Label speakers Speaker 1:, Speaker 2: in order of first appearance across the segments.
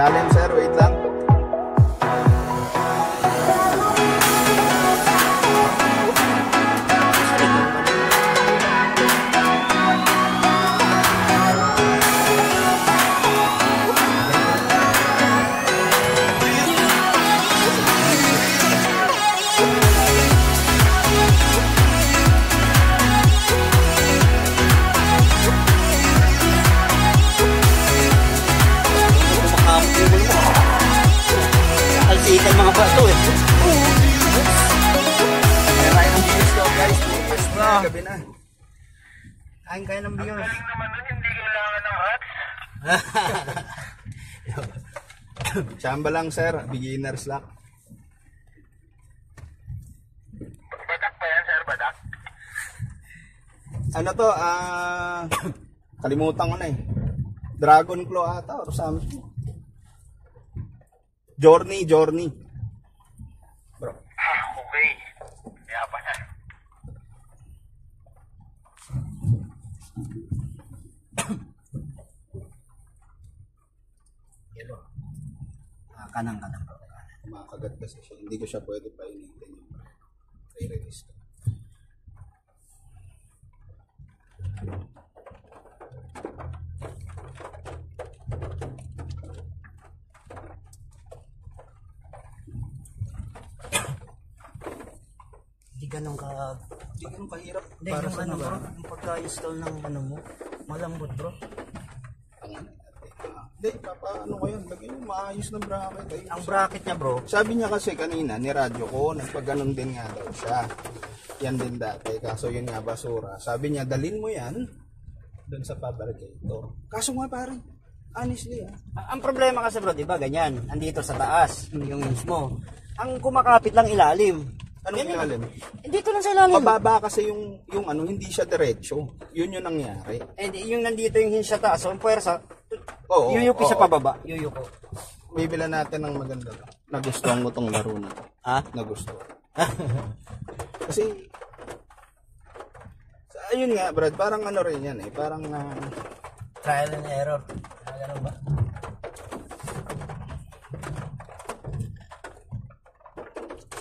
Speaker 1: Malalim sir, wait lang.
Speaker 2: Kalsikan mga bato eh.
Speaker 1: Kaya tayo ng bios ko guys. Bukas na, gabi na.
Speaker 2: Kain kayo ng bios.
Speaker 3: Ang naman nun, hindi kailangan ng hats.
Speaker 1: Chamba lang sir, beginner's luck.
Speaker 3: Badak pa yan, sir, badak.
Speaker 1: Ano to, kalimutan ko na eh. Dragon Claw ata or something. Journey. Bro.
Speaker 3: Okay. Kaya pa na.
Speaker 2: Yelo. Kanang.
Speaker 1: Makagat kasi siya. Hindi ko siya pwede painitin yung pre-release.
Speaker 2: Ganun ka.
Speaker 1: Hindi ganun kahirap.
Speaker 2: Hindi,
Speaker 1: Para
Speaker 2: yung
Speaker 1: sa
Speaker 2: ano
Speaker 1: ba?
Speaker 2: bro, yung pagka-install ng ano mo, malambot bro.
Speaker 1: Hindi, papaano ko yun? Lagyan yung maayos na bracket. Ayun.
Speaker 2: Ang bracket niya bro,
Speaker 1: Sabi niya kasi kanina, niradyo ko, nagpaganon din nga daw siya. Yan din dati, kaso yun nga basura. Sabi niya, dalin mo yan doon sa fabricator. Kaso nga parang, honestly
Speaker 2: ang problema kasi bro, di ba ganyan, andito sa taas, yung mismo. Ang kumakapit lang ilalim.
Speaker 1: anong ilalim?
Speaker 2: Dito lang sa ilalim.
Speaker 1: Mababa kasi yung ano, hindi siya diretso. Yun yung nangyari.
Speaker 2: Eh, yung nandito yung hinge sa taas, so ang puwersa,
Speaker 1: Oo,
Speaker 2: yuyupi sa pababa, yuyuko.
Speaker 1: Bibila natin ng maganda. Nagustuhan ko tong laro na to.
Speaker 2: Ha?
Speaker 1: Nagusto. Kasi, ayun nga Brad, parang ano rin yan eh. Parang,
Speaker 2: Trial and error. Ganun ba?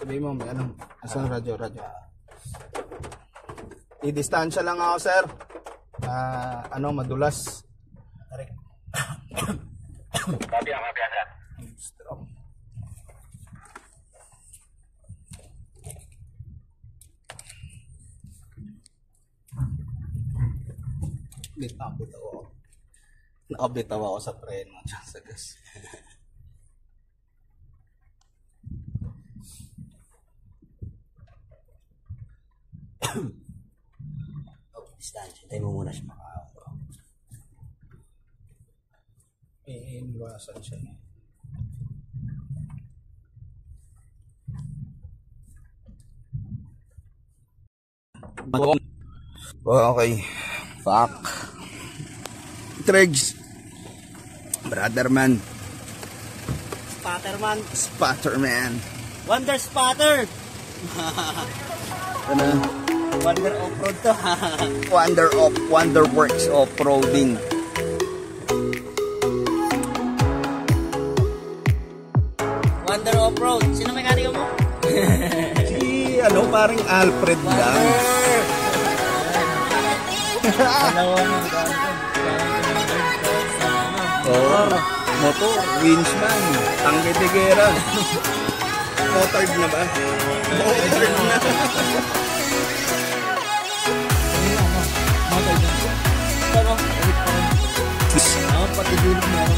Speaker 1: sabihin mo, may ano, asan radyo. I-distansya lang ako sir. Madulas.
Speaker 2: Correct.
Speaker 3: Copy, sir.
Speaker 1: Strong. Litapit ako. Nakabitaw ako sa preno at sa gas.
Speaker 2: Okay, distansya. Tayo mo muna siya makakawa.
Speaker 1: Iiwasan siya. Okay. Fuck. Tregs. Brotherman.
Speaker 2: Spatterman.
Speaker 1: Spatterman.
Speaker 2: Wonder Spatter.
Speaker 1: Ano?
Speaker 2: Wonder Off-Road to.
Speaker 1: Wonderworks Off-Roading.
Speaker 2: Wonder Off-Road. Sino mekaniko mo?
Speaker 1: Si ano, parang Alfred lang. Oh, motor, winchman, tangke tigera. Motored na ba? Motored na.
Speaker 2: Pati dulog na ako.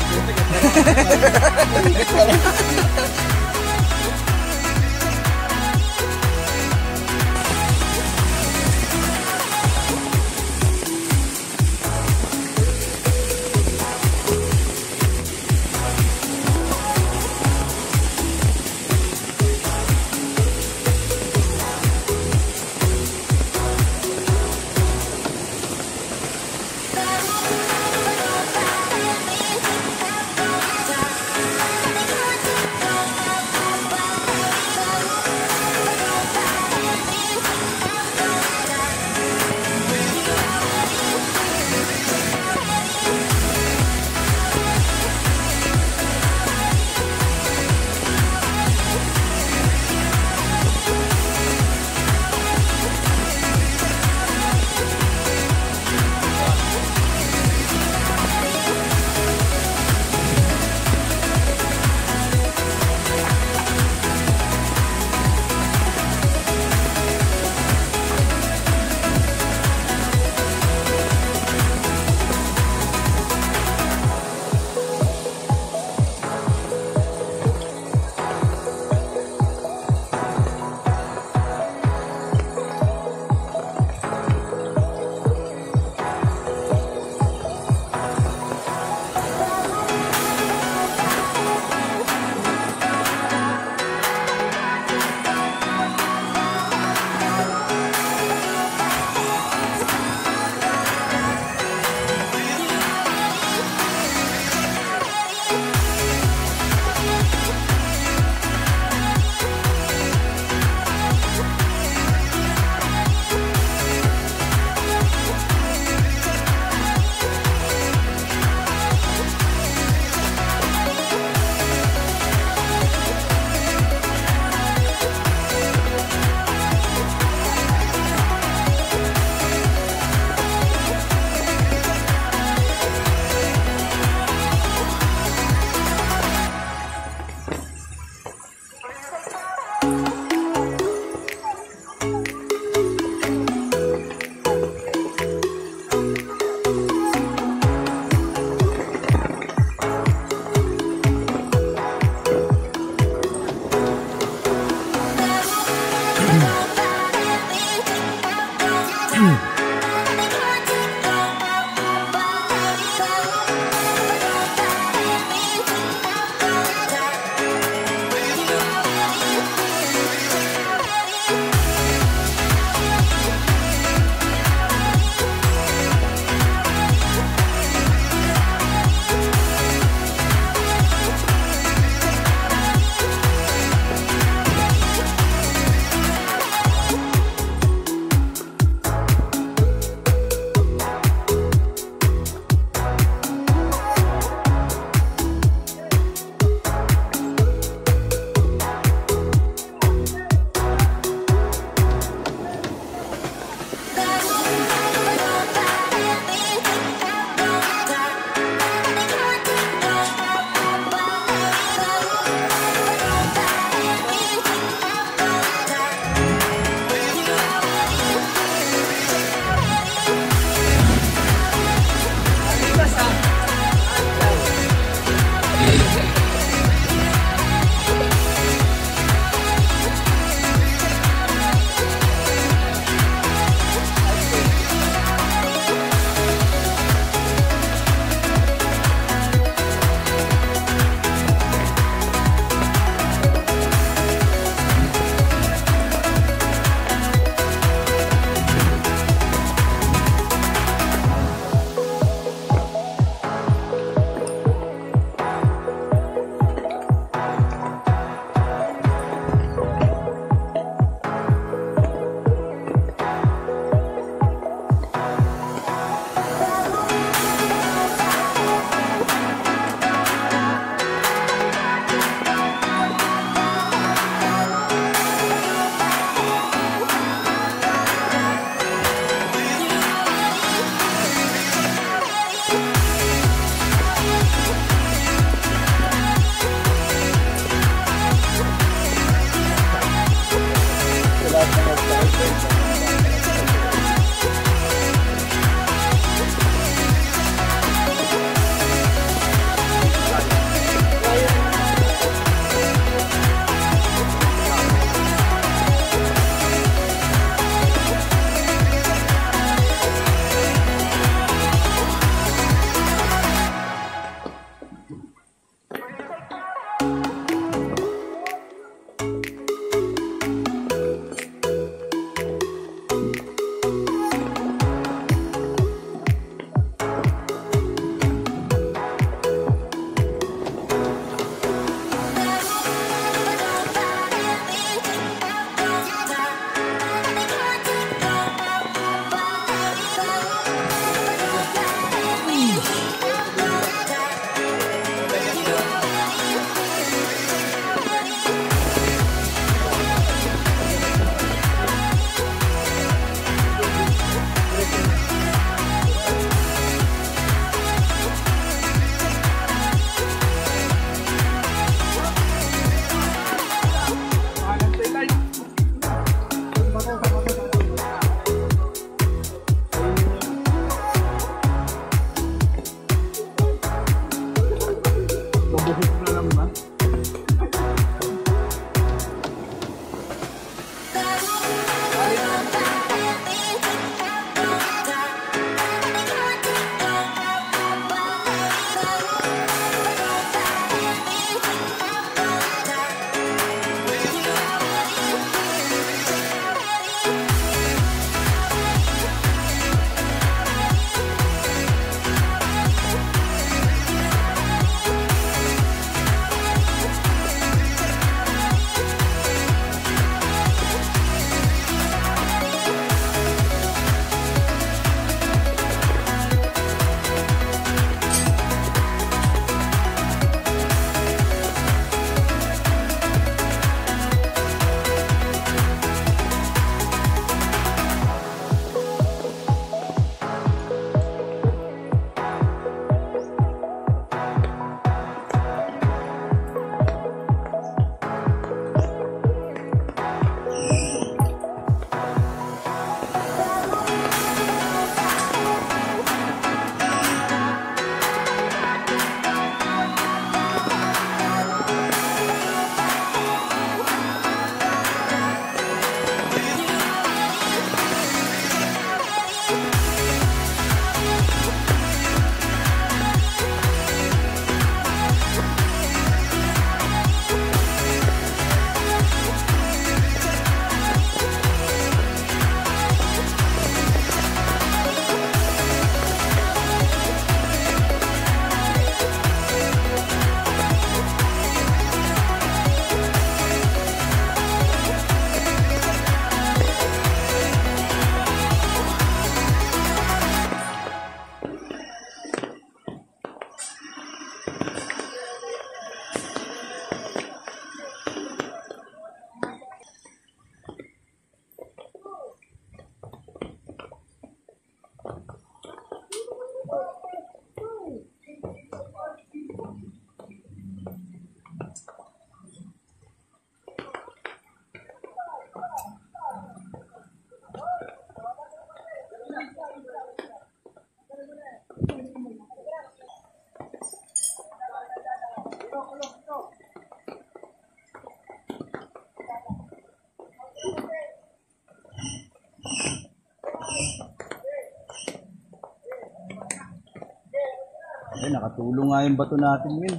Speaker 4: Ay, nakatulong nga yung bato natin, Will.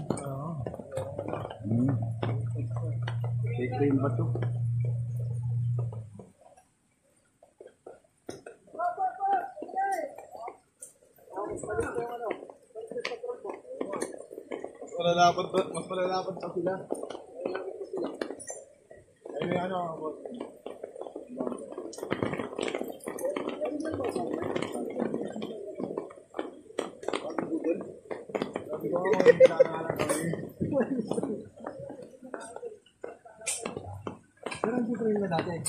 Speaker 4: Ito yung bato.
Speaker 1: Mas malalapat pa sila. Ayun yung ano, pero ang dito rin natin.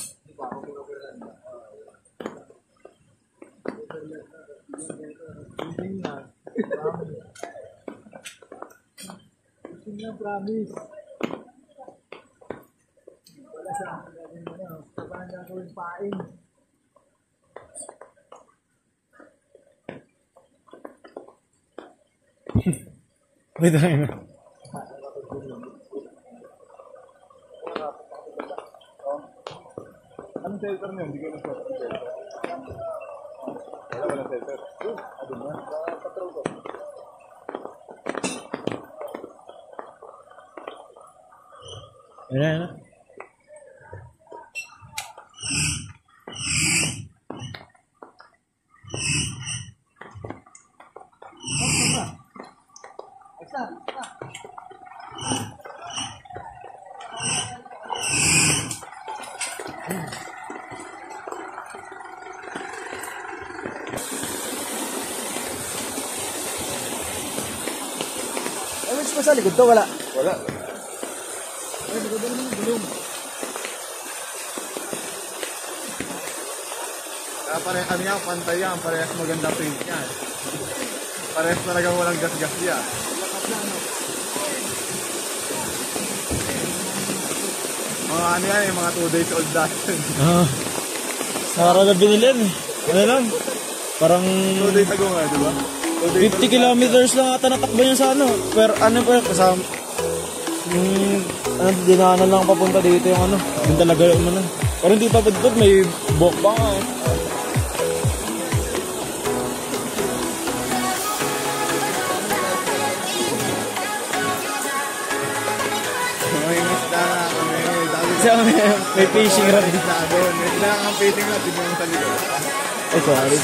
Speaker 1: Promise. Wala sa akin ano, kapag gagawin paing.
Speaker 5: Wait a minute.
Speaker 1: Anong filter niyo? Hindi ko na sure. Wala filter. Adun na. Patrol ko.
Speaker 5: Ayan na.
Speaker 4: Which pa sa likod to? Wala.
Speaker 1: Wala.
Speaker 4: Ay, likod na naman yung gulong.
Speaker 1: Kaya parehas ano yan, pantay yan, parehas maganda paint yan. Parehas talagang walang gas-gas yan. Mga ano yan, mga 2 days old dati.
Speaker 5: Para na binilin. Ano lang? Parang
Speaker 1: 2 days ago nga, di ba?
Speaker 5: 50 kilometers lang ata natakbo niya sa ano. Pero ano pa kasama ano, dinaanan lang papunta dito yung ano. Yung talaga yung ano. Pero hindi pa pudpud, may buhok pa nga.
Speaker 1: May isda nga kami.
Speaker 5: May fishing rod.
Speaker 1: May isda doon. May isda nga ang fishing rod. Tignan mo sa likod.
Speaker 5: Ay, sorry.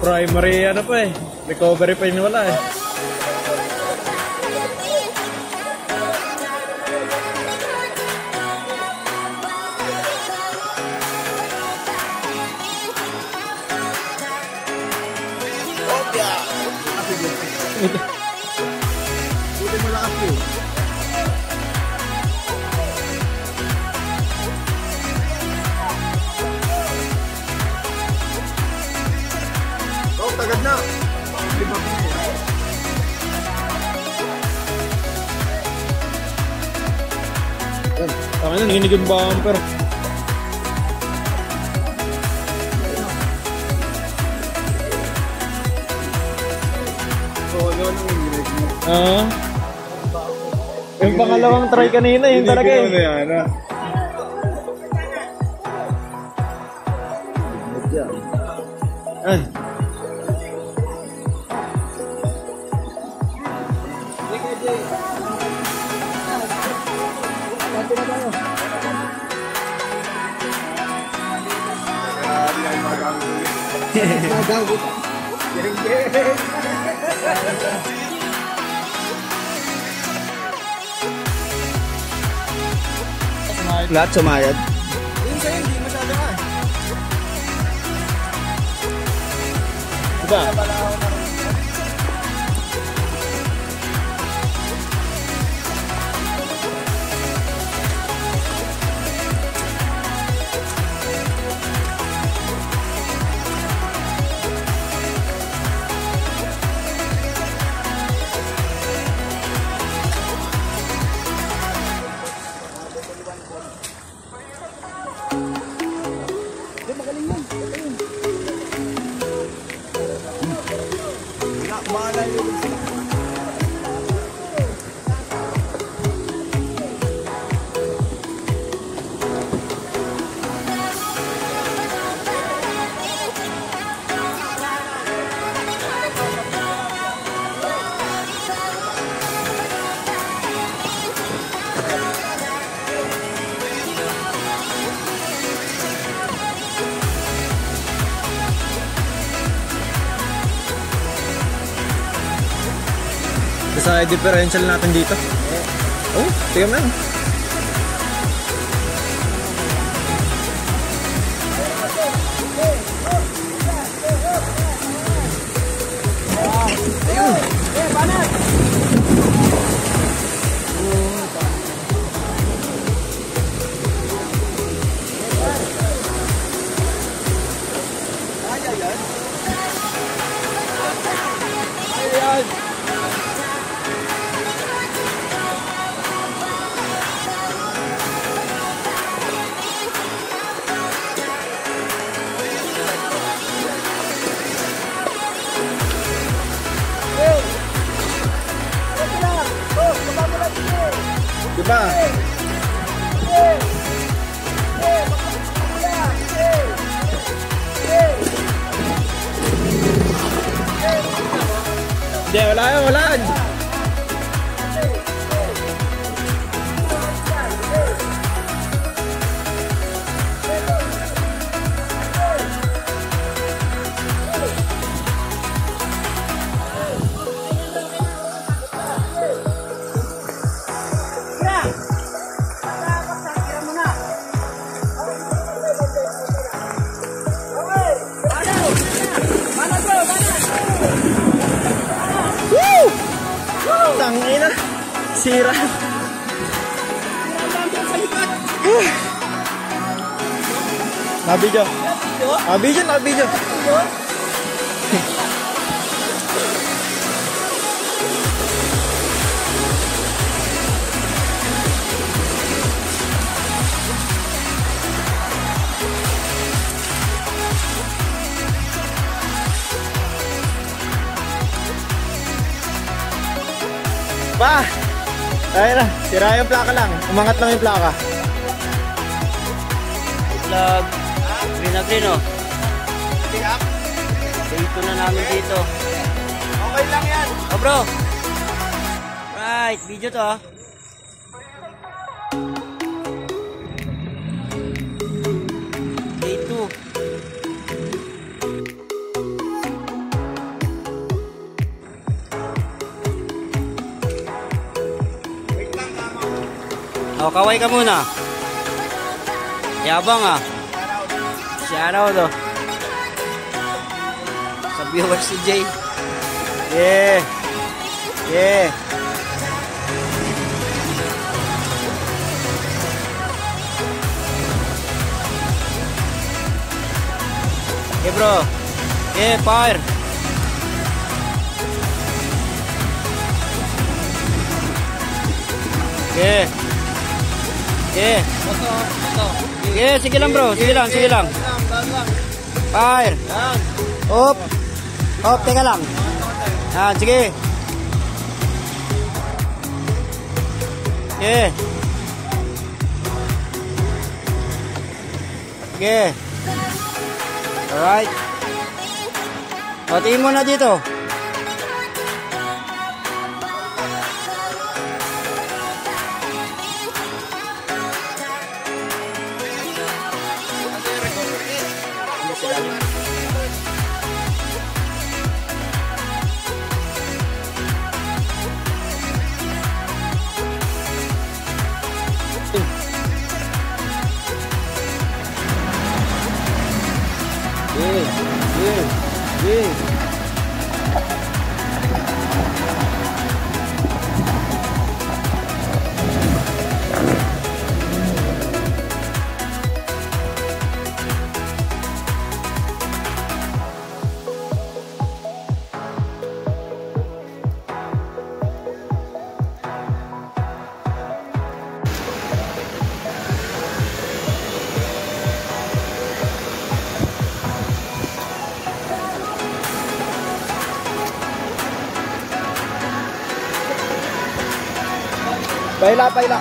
Speaker 5: Primary ano pa eh. Recovery pa yun wala eh.
Speaker 1: Buti mo lakas yun. Oh, tagad na.
Speaker 5: Tama na, nanginig yung bumper.
Speaker 1: So, ano yung minag mo?
Speaker 5: Yung pangalawang try kanina, yun talaga eh.
Speaker 1: Ano yan, ah?
Speaker 5: An?
Speaker 4: Lahat sumayad.
Speaker 1: Yung sa'yo, hindi masyado nga.
Speaker 5: Diba?
Speaker 4: Lumalayo din sila.
Speaker 5: Sa differential natin dito. Oh, tingnan mo. Diba? Hindi, wala yun, wala. Tangina, sira. Nabidyo. Nabidyo. Pa! Ayun na, sira yung plaka lang. Umangat lang yung plaka.
Speaker 2: Vlog. Green na green, oh. Dito na namin dito.
Speaker 1: Okay lang yan.
Speaker 2: Oh, bro. Right, video to, ah. Day 2. Oh, kaway ka muna. Yabang, ah. Shoutout, oh. Sa viewers si Jay. Yeah. Yeah. Okay, bro. Yeah, fire. Yeah. Yeah. Yeah, sige lang, bro. Sige lang. Fire. Up. Up, teka lang. Yan, sige. Yeah. Sige. Alright. O, tingin mo na dito.
Speaker 4: Paila, paila.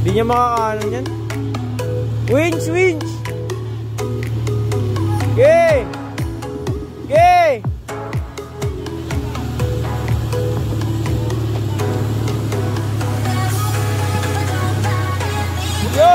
Speaker 5: Hindi niya makakaano yan. Winch, winch! Okay! Okay! Yo!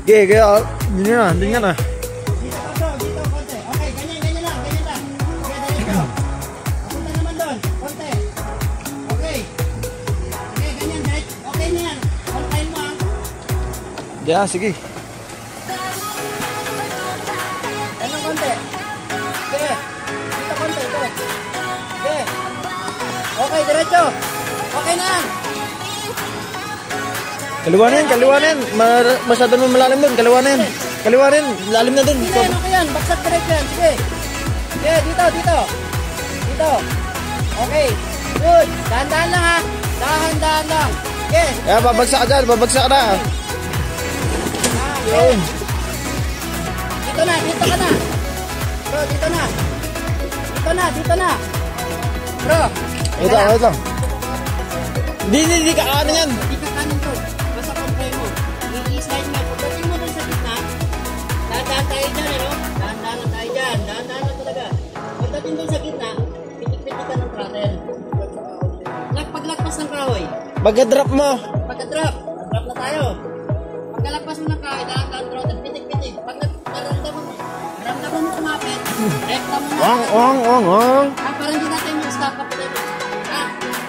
Speaker 5: Okay, kaya, hindi na, hindi na.
Speaker 2: Dito, bro. Dito, konti. Okay, ganyan lang. Ganyan lang. Okay, diretso. Papunta naman doon. Konti. Okay. Okay, ganyan. Diretso. Okay na yan. Kontahin mo, ah.
Speaker 5: Yeah, sige.
Speaker 2: Anong konti? Okay. Dito, konti. Ito. Okay. Okay, diretso. Okay na yan.
Speaker 5: Kaliwanin, kaliwanin. Masyado naman malalim doon. Kaliwanin. Kaliwanin. Lalim na doon.
Speaker 2: Sige, okay yan. Bagsak diretso yan. Sige. Sige, dito. Dito. Okay. Good. Dahan-dahan lang, ha. Dahan-dahan lang. Okay.
Speaker 5: Kaya babagsak ka dyan. Babagsak ka na.
Speaker 2: Okay. Dito na. Dito ka na. Bro, dito na. Dito na. Bro.
Speaker 5: Wait lang, wait lang. Hindi ka ano yan.
Speaker 2: Hindi ka kanin to. Basta comply mo. I-slide mo. Pagdating mo dun sa gitna, dahan-dahan tayo dyan, ano? Dahan-dahan lang tayo dyan. Dahan-dahan lang talaga. Pagdating dun sa gitna, pitik-pitik ka ng throttle. Paglagpas ng kahoy.
Speaker 5: Pagka-drop mo.
Speaker 2: Pagka-drop na tayo. Pagkalagpas mo ng kahoy, dahan-dahan throttle, pitik-pitik. Pag naramdaman mo kumapit, rekta mo na.
Speaker 5: Ong.
Speaker 2: Parang hindi natin mag-stop up tayo.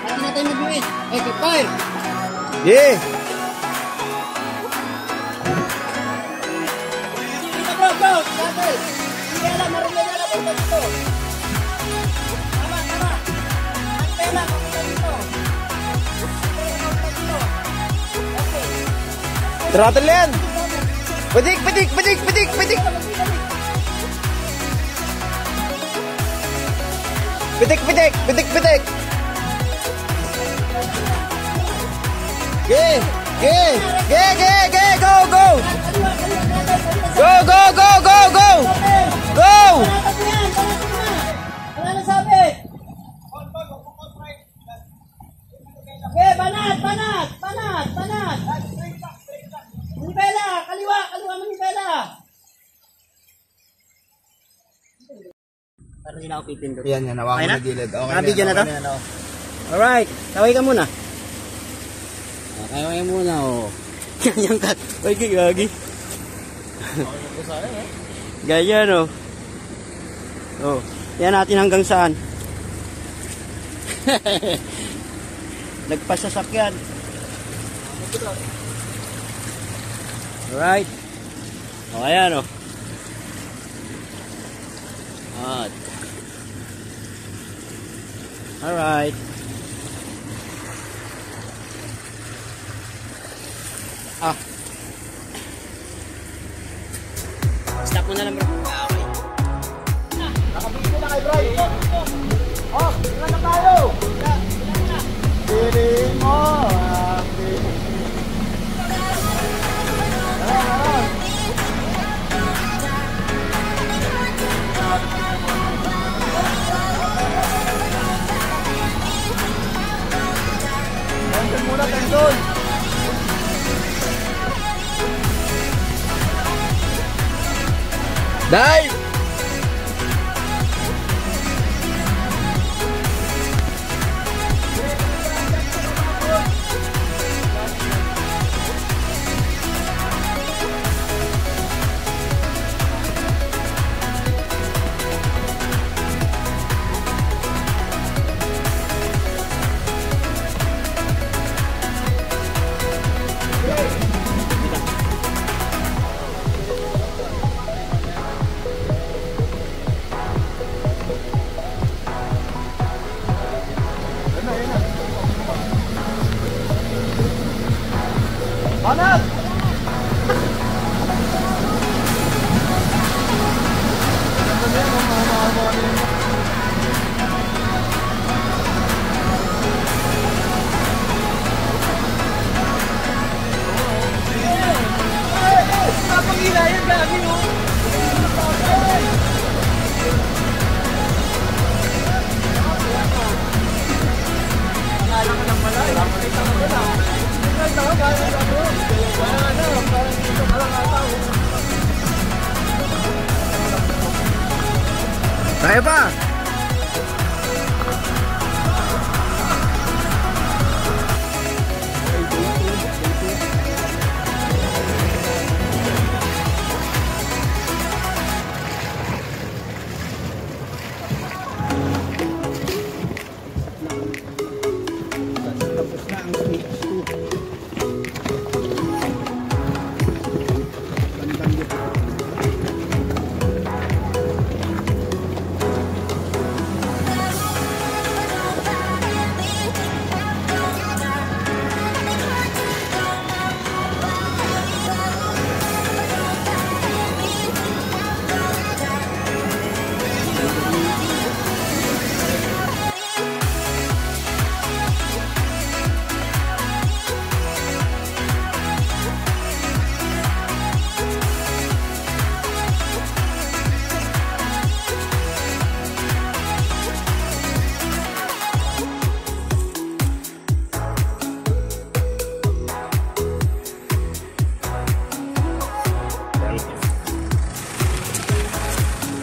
Speaker 2: Parang hindi natin mag-wait. Okay, fire!
Speaker 5: Yeah.
Speaker 2: Dito, bro! Throttle! Hindi alam, marunong na lang dito. Tama! Ang pela, papunta dito. Okay.
Speaker 5: Throttle yan. Patik. Pitik. Okay. Go.
Speaker 2: Wala na sabi! Okay, banat! Manipela! Kaliwa manipela! Parang hindi na ako pipindot.
Speaker 1: Yan, hawakan mo na gilid. Okay
Speaker 2: Nakabidyo na to? Alright, kaway ka muna. Kaway muna, oh. Ganyan ka. Uy, gagi. Ganyan, oh. Oh, yan natin hanggang saan. Nagpasasakyan. Alright. O, ayan, oh. Alright. Stop mo na lang, bro. Okay.
Speaker 4: Nakabili na kay Bray. Oh, ilan na tayo? Piling mo. Tension muna, tension.
Speaker 1: Dive!
Speaker 4: Banat! Napangila yan, gagi, no?
Speaker 1: Kaya pa! Tapos na ang stage 2. Bandang dito.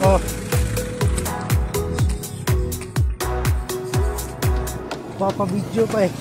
Speaker 1: Oh. Papa-video pa eh.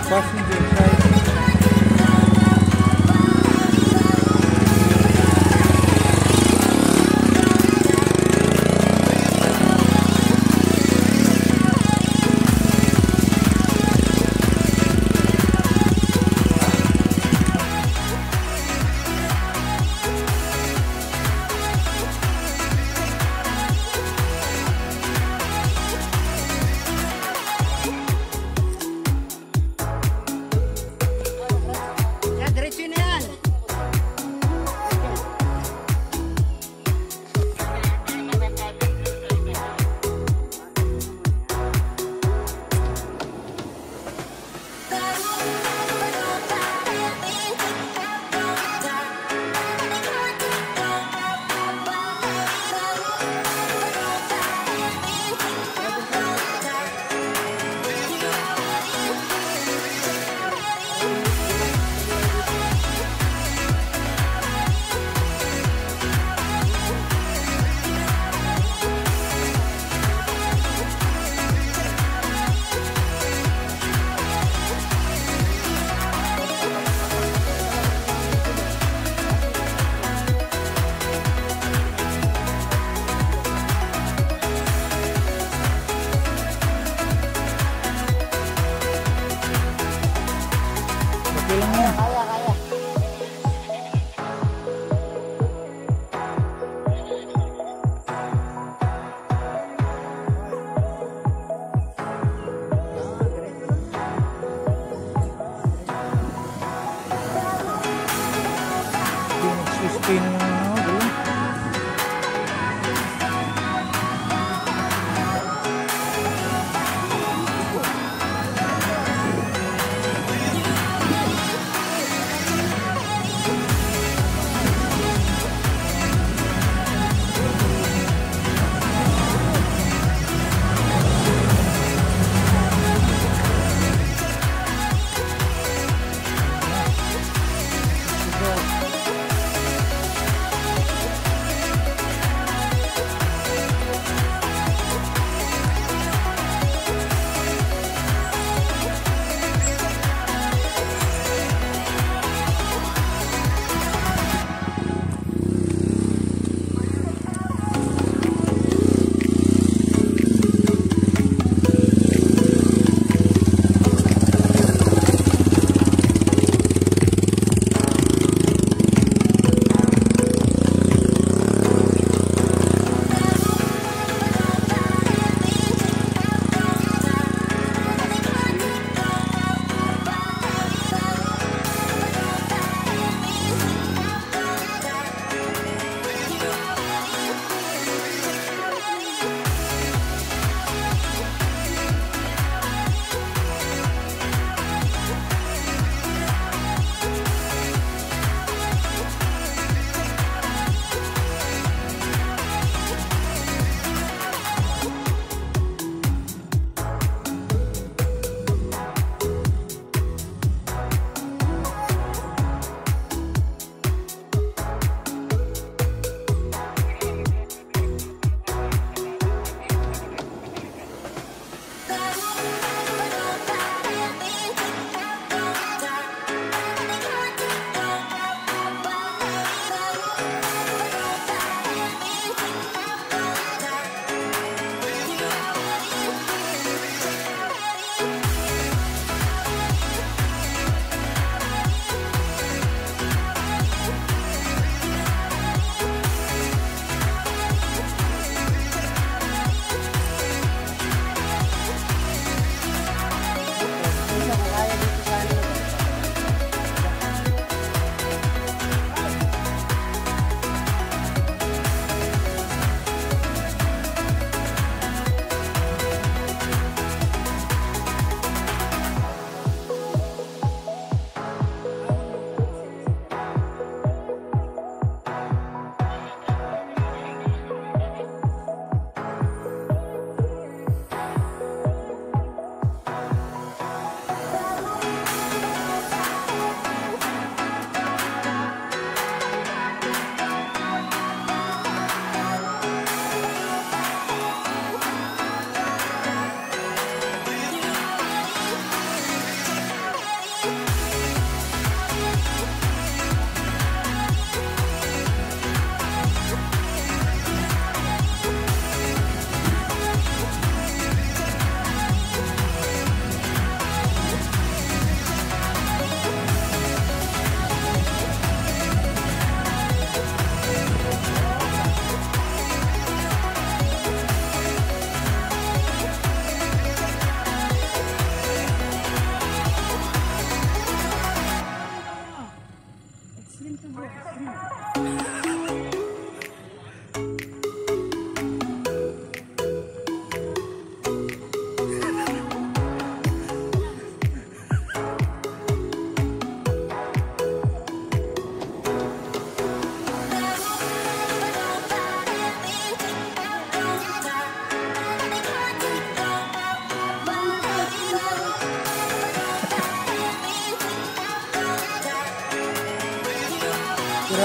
Speaker 5: Passenger side.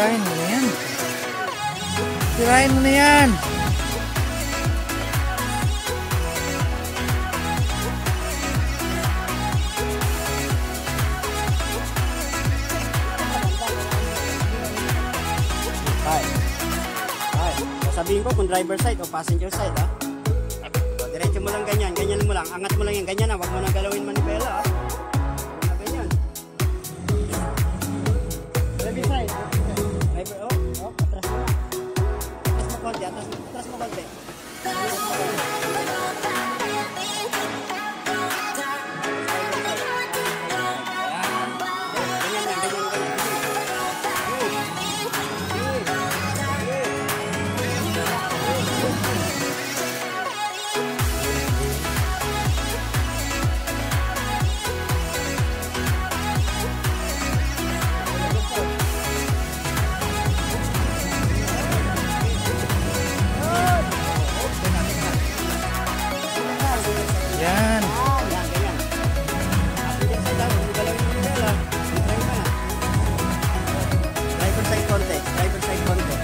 Speaker 4: Sirahin mo na yan. Sirahin mo na yan.
Speaker 2: Ay. Sabihin ko kung driver side o passenger side, ha? O, diretso mo lang ganyan. Ganyan mo lang. Angat mo lang yan. Ganyan na. Huwag mo nang galawin manibela, ha? Huwag na ganyan. Driver side. Driver, atras mo. Atras mo konti. Atras mo konti. Ganyan lang. Ganyan.
Speaker 4: Yan.
Speaker 2: Yan, ganyan. Passenger side, ha? Huwag mo galawin manibela. Try mo na. Driver side konti. Driver side konti.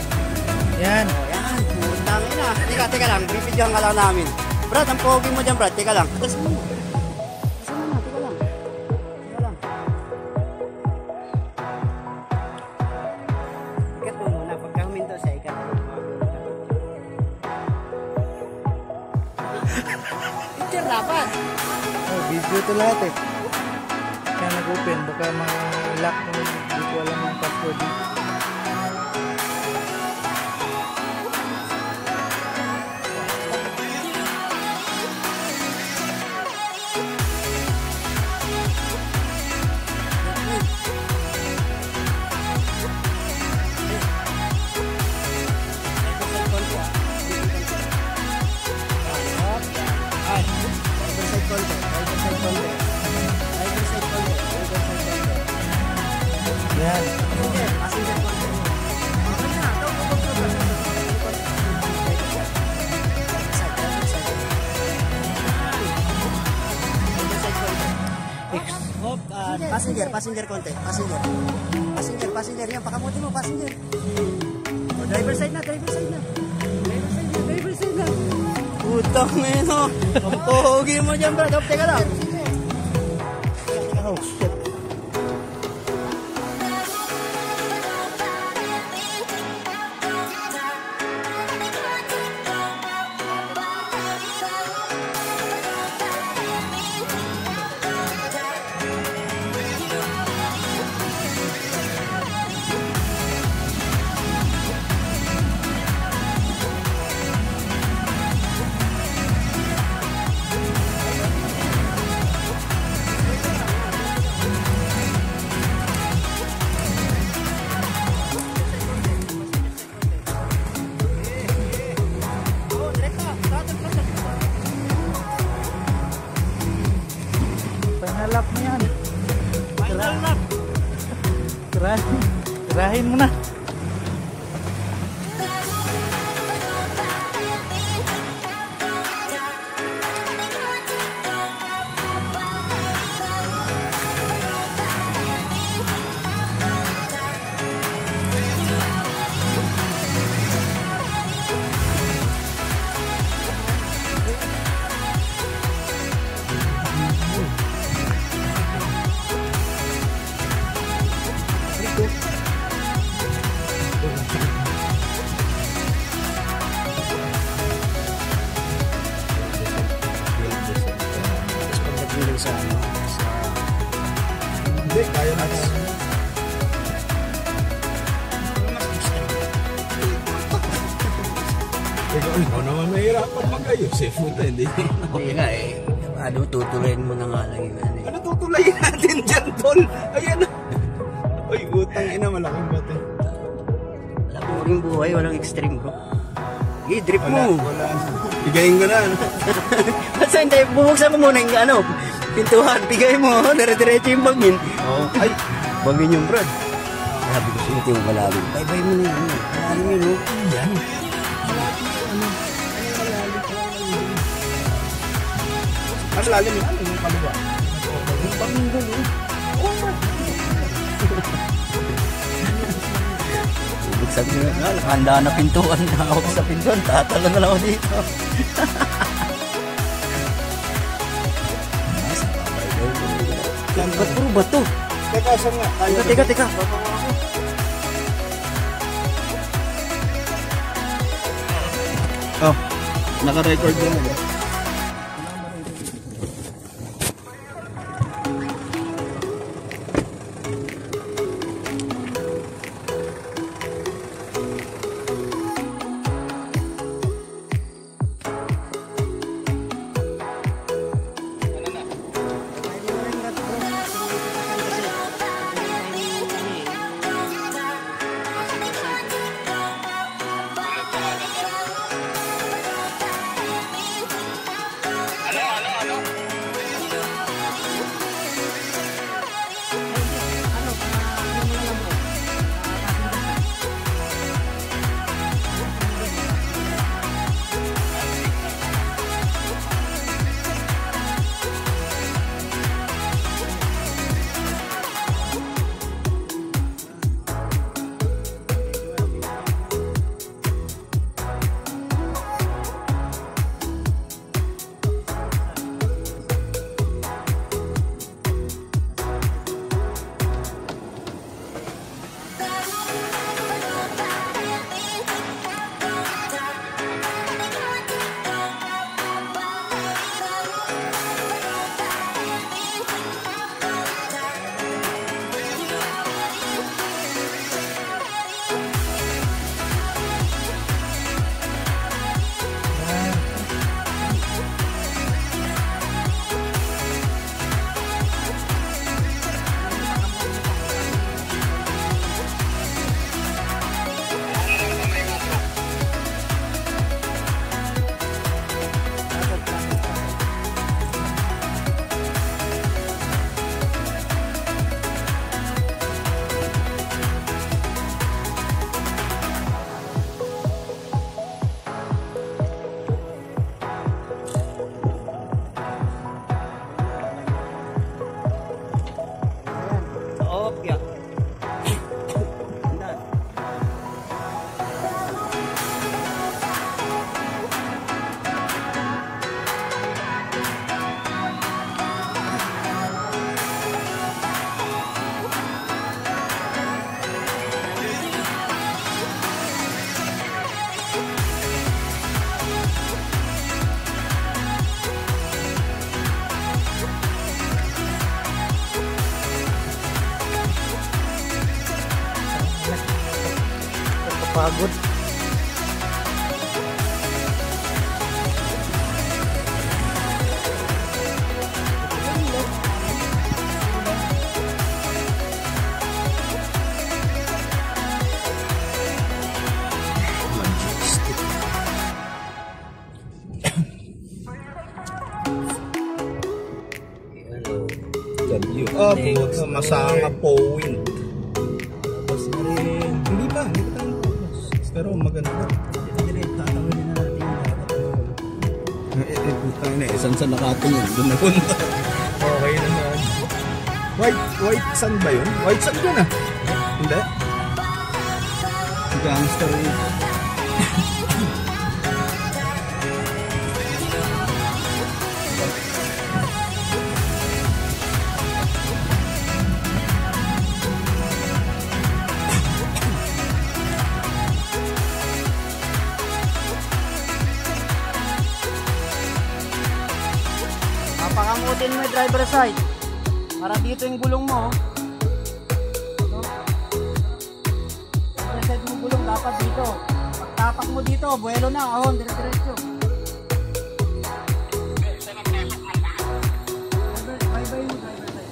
Speaker 4: Yan.
Speaker 2: O, yan. Tangin na. Teka lang. Bibidyohan ka lang namin. Brad, ang pogi mo dyan, Brad. Teka lang. Atas mo. Atas mo na. Teka lang. Teka lang. Ikat mo muna. Pagka huminto siya, ikat mo. Picture dapat.
Speaker 4: Oh, video to lahat eh. Kaya nag-open. Baka ma-lock mo. Hindi ko alam ang password. Yan.
Speaker 2: Passenger konti. Passenger. Yan, pakamuti mo, passenger. O, driver side na. Putang ino. Ang pogi mo dyan, Brad. Teka lang.
Speaker 4: Oh, shit. Pangalap mo yan.
Speaker 2: Final lap.
Speaker 4: Tirahin mo na.
Speaker 2: Sa
Speaker 1: Hindi, kaya natin. Ikaw naman mahirapan mag-ayos eh. Puta, hindi.
Speaker 2: Hindi nga eh. Ano, tutuloyin mo na nga lang yun.
Speaker 1: Ano tutulayin natin dyan, Tol? Ayan na. Uy, utang ina, malaking bate.
Speaker 2: Wala ko rin buhay, walang extreme bro. I-drip
Speaker 1: Wala.
Speaker 2: mo.
Speaker 1: Bigayin ko na. Ano?
Speaker 2: Basta hindi, bubuksan ko muna yung ano, pintuan, bigay mo, dire-diretso yung bangin.
Speaker 1: Oh. Ay,
Speaker 2: Bangin yung Brad. Sabi ko sa'yo, yung malalim. Bye-bye mo na yun. Malalim yun, no?
Speaker 1: yan. Mas lalim yan, yung kaliwa. Yung panginggan, eh. Oh,
Speaker 2: Sabi ko, handa na pintuan na ako sa pintuan. Tatalo na lang ako dito. Ba't puro bato?
Speaker 1: Teka, saan nga?
Speaker 2: Teka.
Speaker 1: Oh, naka-record din mo.
Speaker 4: Pagod.
Speaker 1: Oh, puto, masanga powing.
Speaker 2: Tapos na rin.
Speaker 1: Hindi pa tayo tapos. Pero maganda.
Speaker 2: Tatawin na natin yung dapat.
Speaker 1: Puta na saan sa nakatingin? Doon na punta.
Speaker 4: Okay naman.
Speaker 1: White sand ba yun? White sand yun ah. Hindi? Gangster yun.
Speaker 2: Papangamutin mo yung driver side. Para dito yung gulong mo. No? Driver side mo gulong dapat dito. Pagtapak mo dito, buwelo na, ahon, dire-diretso. Bye-bye mo driver side.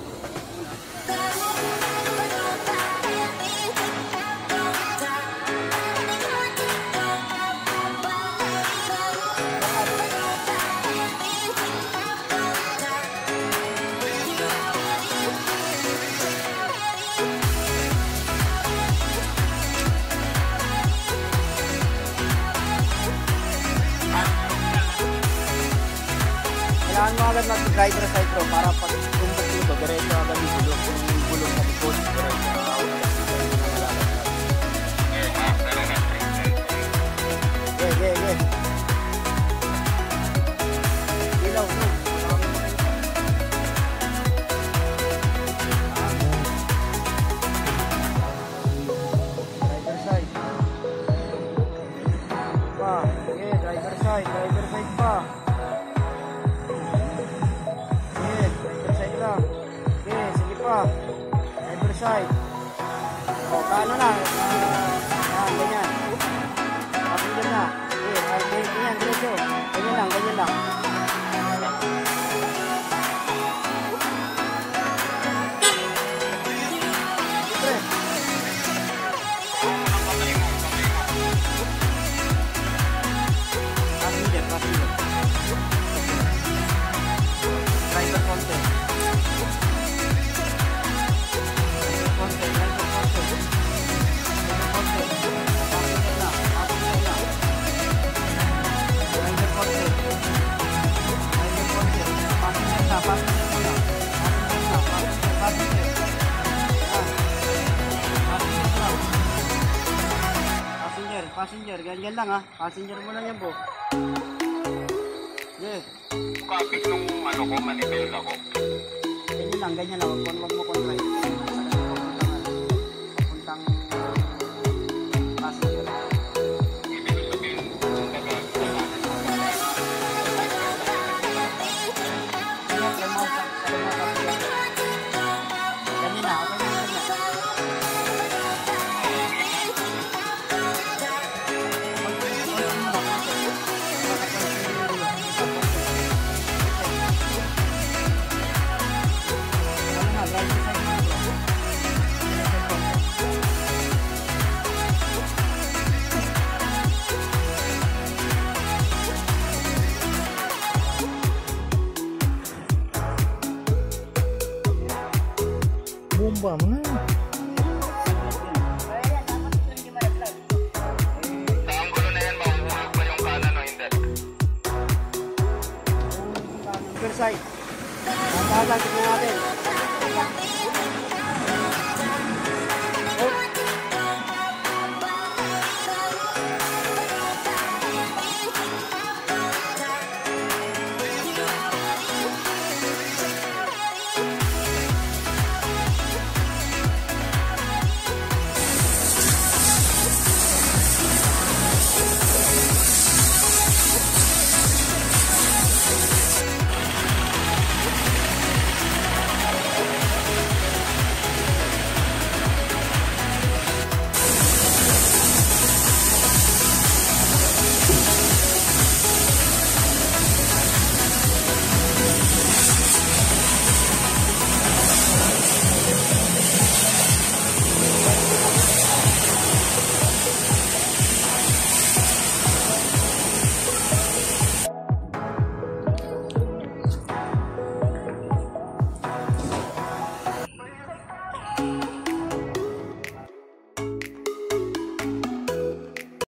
Speaker 2: Kailangan mo agad mag-driver side bro para pag tumbok dito, diretso agad yung gulong. Yung gulong sa likod, diretso. pa. Driver side. O, paano na? Yan, ganyan. Passenger na. Ganyan, diretso. Ganyan lang, ganyan lang. Passenger. Driver content. Passenger, ganyan lang ha. Passenger mo lang yan po. Yes.
Speaker 3: Kapit nung ano ko, manibel ako.
Speaker 2: Ganyan lang. Wag mo control. Papuntang passenger.
Speaker 4: Bomba mo na.
Speaker 3: Ang gulo na yan, mahuhulog ba yung kanan o hindi?
Speaker 2: Side. Ang talag natin.